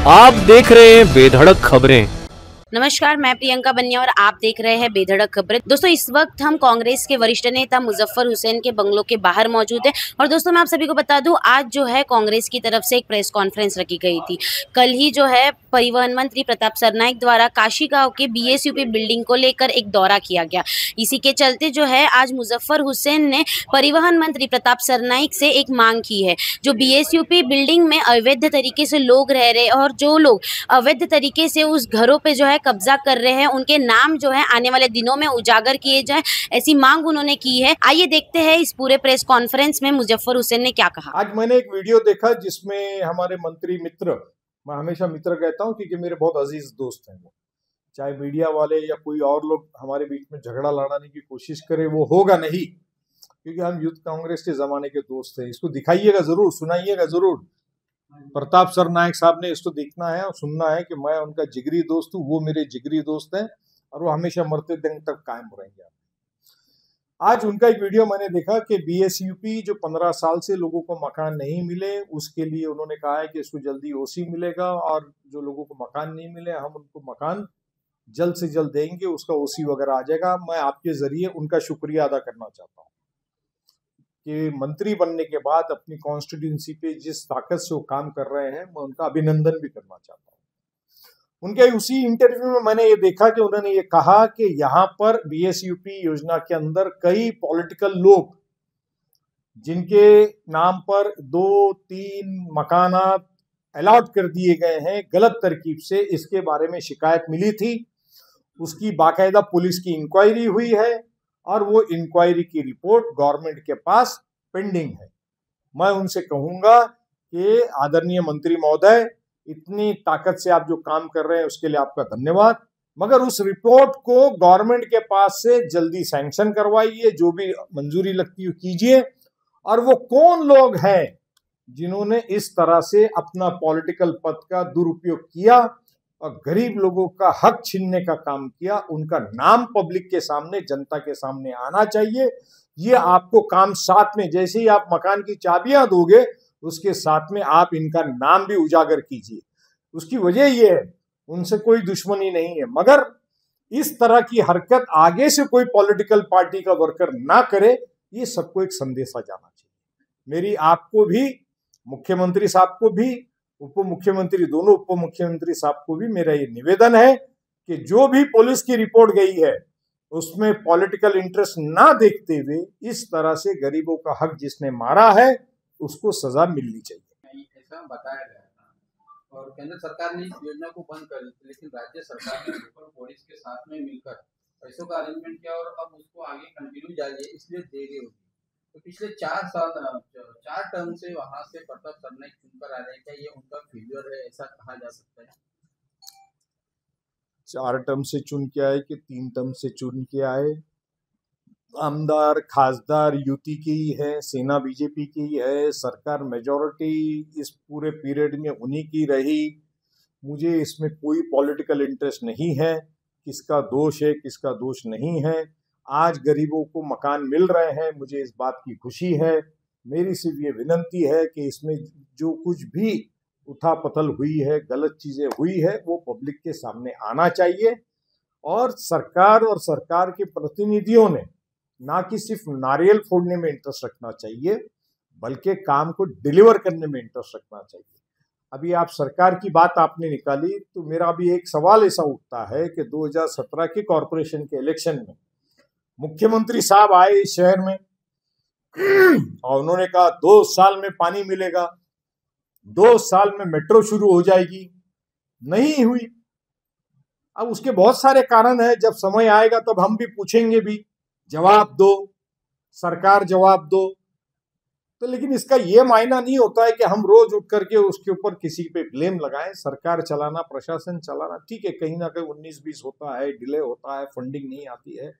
आप देख रहे हैं बेधड़क खबरें। नमस्कार, मैं प्रियंका बनिया और आप देख रहे हैं बेधड़क खबरें। दोस्तों, इस वक्त हम कांग्रेस के वरिष्ठ नेता मुजफ्फर हुसैन के बंगलों के बाहर मौजूद हैं। और दोस्तों, मैं आप सभी को बता दूं, आज जो है कांग्रेस की तरफ से एक प्रेस कॉन्फ्रेंस रखी गई थी। कल ही जो है परिवहन मंत्री प्रताप सरनाईक द्वारा काशी गांव के बीएसयूपी बिल्डिंग को लेकर एक दौरा किया गया। इसी के चलते जो है आज मुजफ्फर हुसैन ने परिवहन मंत्री प्रताप सरनाईक से एक मांग की है। जो बीएसयूपी बिल्डिंग में अवैध तरीके से लोग रह रहे और जो लोग अवैध तरीके से उस घरों पे जो है कब्जा कर रहे हैं, उनके नाम जो है आने वाले दिनों में उजागर किए जाएं, ऐसी मांग उन्होंने की है। आइए देखते हैं इस पूरे प्रेस कॉन्फ्रेंस में मुजफ्फर हुसैन ने क्या कहा। आज मैंने एक वीडियो देखा जिसमें हमारे मंत्री मित्र, मैं हमेशा मित्र कहता हूं क्योंकि मेरे बहुत अजीज दोस्त हैं वो, चाहे मीडिया वाले या कोई और लोग हमारे बीच में झगड़ा लड़ाने की कोशिश करे, वो होगा नहीं, क्योंकि हम यूथ कांग्रेस के जमाने के दोस्त हैं। इसको दिखाइएगा जरूर, सुनाइएगा जरूर। प्रताप सरनाईक साहब ने इसको देखना है और सुनना है कि मैं उनका जिगरी दोस्त हूँ, वो मेरे जिगरी दोस्त हैं और वो हमेशा मरते दिन तक कायम रहेंगे। आज उनका एक वीडियो मैंने देखा कि बीएसयूपी जो 15 साल से लोगों को मकान नहीं मिले, उसके लिए उन्होंने कहा है कि इसको जल्दी ओसी मिलेगा और जो लोगों को मकान नहीं मिले हम उनको मकान जल्द से जल्द देंगे, उसका ओसी वगैरह आ जाएगा। मैं आपके जरिए उनका शुक्रिया अदा करना चाहता हूँ कि मंत्री बनने के बाद अपनी कॉन्स्टिट्यूंसी पे जिस ताकत से वो काम कर रहे हैं, मैं उनका अभिनंदन भी करना चाहता हूँ। उनके उसी इंटरव्यू में मैंने ये देखा कि उन्होंने ये कहा कि यहाँ पर बीएसयूपी योजना के अंदर कई पॉलिटिकल लोग जिनके नाम पर 2-3 मकानात अलॉट कर दिए गए हैं गलत तरकीब से, इसके बारे में शिकायत मिली थी। उसकी बाकायदा पुलिस की इंक्वायरी हुई है और वो इंक्वायरी की रिपोर्ट गवर्नमेंट के पास पेंडिंग है। मैं उनसे कहूंगा कि आदरणीय मंत्री महोदय, इतनी ताकत से आप जो काम कर रहे हैं उसके लिए आपका धन्यवाद, मगर उस रिपोर्ट को गवर्नमेंट के पास से जल्दी सैंक्शन करवाइए, जो भी मंजूरी लगती है कीजिए। और वो कौन लोग हैं जिन्होंने इस तरह से अपना पॉलिटिकल पद का दुरुपयोग किया और गरीब लोगों का हक छीनने का काम किया, उनका नाम पब्लिक के सामने, जनता के सामने आना चाहिए। ये आपको काम साथ में, जैसे ही आप मकान की चाबियां दोगे उसके साथ में आप इनका नाम भी उजागर कीजिए। उसकी वजह ये है, उनसे कोई दुश्मनी नहीं है, मगर इस तरह की हरकत आगे से कोई पॉलिटिकल पार्टी का वर्कर ना करे, ये सबको एक संदेशा जाना चाहिए। मेरी आपको भी, मुख्यमंत्री साहब को भी, उप मुख्यमंत्री, दोनों उप मुख्यमंत्री साहब को भी मेरा ये निवेदन है कि जो भी पुलिस की रिपोर्ट गई है उसमें पॉलिटिकल इंटरेस्ट ना देखते हुए इस तरह से गरीबों का हक जिसने मारा है उसको सजा मिलनी चाहिए। ऐसा बताया गया था और केंद्र सरकार ने इस योजना को बंद कर दी, लेकिन राज्य सरकार ने पुलिस के साथ में मिलकर पैसों का अरेंजमेंट किया और अब उसको आगे कंटिन्यू जारी है, इसलिए देरी होगी। तो पिछले 4 टर्म से वहां से प्रताप सरनाईक चुनकर आ रहे हैं, क्या ये उनका फेलियर है, ऐसा कहा जा सकता है? 4 टर्म से चुन के आए कि 3 टर्म से चुन के आए, आमदार खासदार यूटी की ही है, सेना बीजेपी की ही है, सरकार मेजॉरिटी इस पूरे पीरियड में उन्हीं की रही। मुझे इसमें कोई पॉलिटिकल इंटरेस्ट नहीं है, किसका दोष है किसका दोष नहीं है। आज गरीबों को मकान मिल रहे हैं, मुझे इस बात की खुशी है। मेरी सिर्फ ये विनती है कि इसमें जो कुछ भी उथापथल हुई है, गलत चीजें हुई है, वो पब्लिक के सामने आना चाहिए और सरकार के प्रतिनिधियों ने ना कि सिर्फ नारियल फोड़ने में इंटरेस्ट रखना चाहिए, बल्कि काम को डिलीवर करने में इंटरेस्ट रखना चाहिए। अभी आप सरकार की बात आपने निकाली तो मेरा अभी एक सवाल ऐसा उठता है कि 2017 के कॉरपोरेशन के इलेक्शन में मुख्यमंत्री साहब आए इस शहर में और उन्होंने कहा 2 साल में पानी मिलेगा, 2 साल में मेट्रो शुरू हो जाएगी, नहीं हुई। अब उसके बहुत सारे कारण हैं, जब समय आएगा तब हम भी पूछेंगे भी, जवाब दो, सरकार जवाब दो। तो लेकिन इसका ये मायना नहीं होता है कि हम रोज उठ करके उसके ऊपर किसी पे ब्लेम लगाएं। सरकार चलाना, प्रशासन चलाना, ठीक है, कहीं ना कहीं 19-20 होता है, डिले होता है, फंडिंग नहीं आती है,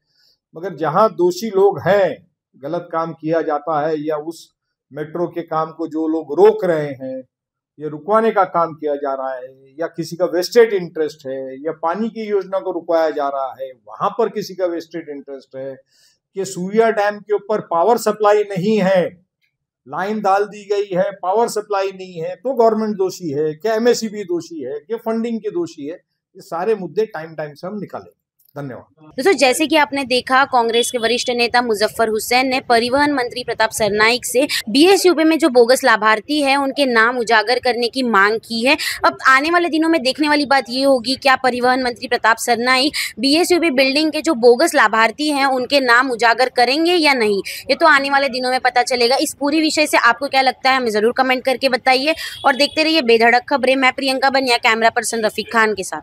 मगर जहां दोषी लोग हैं, गलत काम किया जाता है या उस मेट्रो के काम को जो लोग रोक रहे हैं या रुकवाने का काम किया जा रहा है, या किसी का वेस्टेड इंटरेस्ट है, या पानी की योजना को रुकवाया जा रहा है, वहां पर किसी का वेस्टेड इंटरेस्ट है, कि सूर्या डैम के ऊपर पावर सप्लाई नहीं है, लाइन डाल दी गई है, पावर सप्लाई नहीं है, तो गवर्नमेंट दोषी है, क्या एमएसईबी दोषी है, क्या फंडिंग के दोषी है, ये सारे मुद्दे टाइम से हम निकालेंगे। धन्यवाद। दोस्तों, जैसे कि आपने देखा, कांग्रेस के वरिष्ठ नेता मुजफ्फर हुसैन ने परिवहन मंत्री प्रताप सरनाईक से बीएसयूपी में जो बोगस लाभार्थी है उनके नाम उजागर करने की मांग की है। अब आने वाले दिनों में देखने वाली बात ये होगी, क्या परिवहन मंत्री प्रताप सरनाईक बीएसयूपी बिल्डिंग के जो बोगस लाभार्थी हैं उनके नाम उजागर करेंगे या नहीं, ये तो आने वाले दिनों में पता चलेगा। इस पूरी विषय से आपको क्या लगता है, हमें जरूर कमेंट करके बताइए और देखते रहिए बेधड़क खबरें। मैं प्रियंका बनिया, कैमरा पर्सन रफीक खान के साथ।